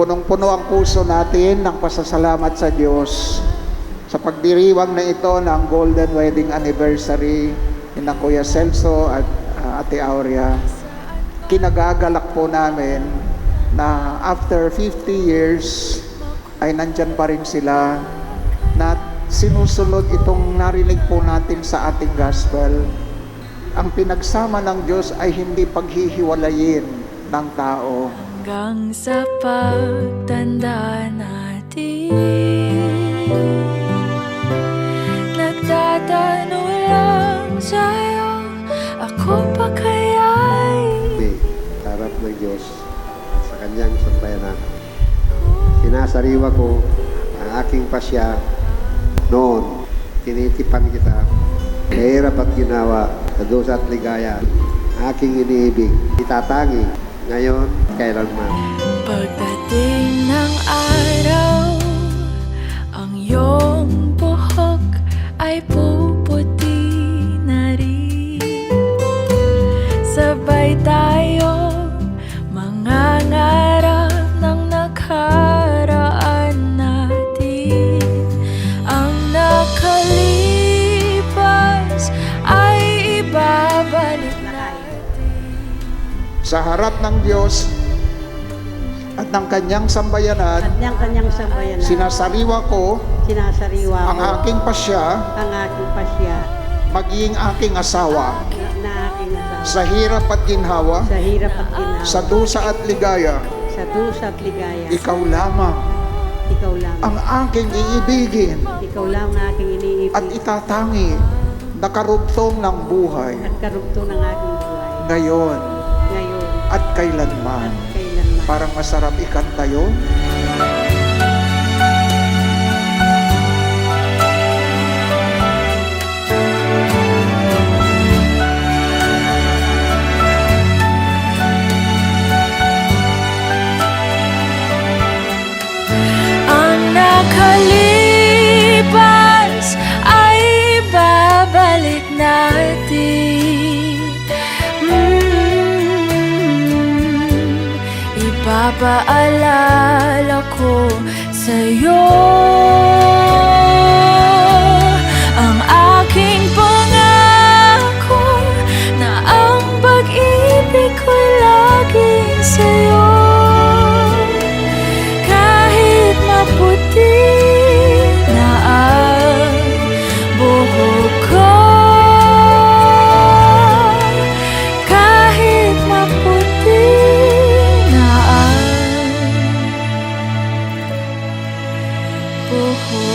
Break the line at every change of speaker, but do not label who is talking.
punong-puno ang puso natin ng pasasalamat sa Diyos sa pagdiriwang na ito ng Golden Wedding Anniversary ni na Kuya Celso at Ate Aurea. Kinagagalak po namin na after 50 years ay nandyan pa rin sila na sinusunod itong narinig po natin sa ating gospel. Ang pinagsama ng Diyos ay hindi paghihiwalayin ng tao.
Hanggang sa pagtanda natin, nagtatanong lang sa'yo, ako pa kaya'y
harap ng Diyos sa kanyang sambayanan. Sinasariwa ko ang aking pasya noon. Tinitipan kita sa hirap at ginawa, sa dusa at ligaya. Aking iniibig, itatangi ngayon, kailanman.
pagdating ng araw, ang iyong buhok ay puputi na rin. Sabay tayo mangangarap ng nakaraan natin. Ang nakalipas ay ibabalik natin.
Sa harap ng Diyos at ng kanyang sambayanan,
Kanyang sambayanan,
sinasariwa ko
sinasariwa
ang
ko
aking pasya
ang aking pasya
maging aking asawa
na aking asawa
sa hirap at ginhawa,
sa hirap at ginawa,
sa dusa at ligaya.
sa dusa at ligaya.
Ikaw lamang
Ikaw lang.
ang aking iibigin
Ikaw lang ang aking iniibig
at itatangi na karugtong ng buhay
at karugtong ng aking buhay.
ngayon
Ngayon
at kailanman.
at kailanman.
Parang masarap ikanta yun.
Ang nakalipas ay babalik natin. Ipapaalala ko sa'yo ang aking pangako na ang pag-ibig ko'y laging sa'yo. Kahit maputi na ang buhok ko, kahit maputi na ang buhok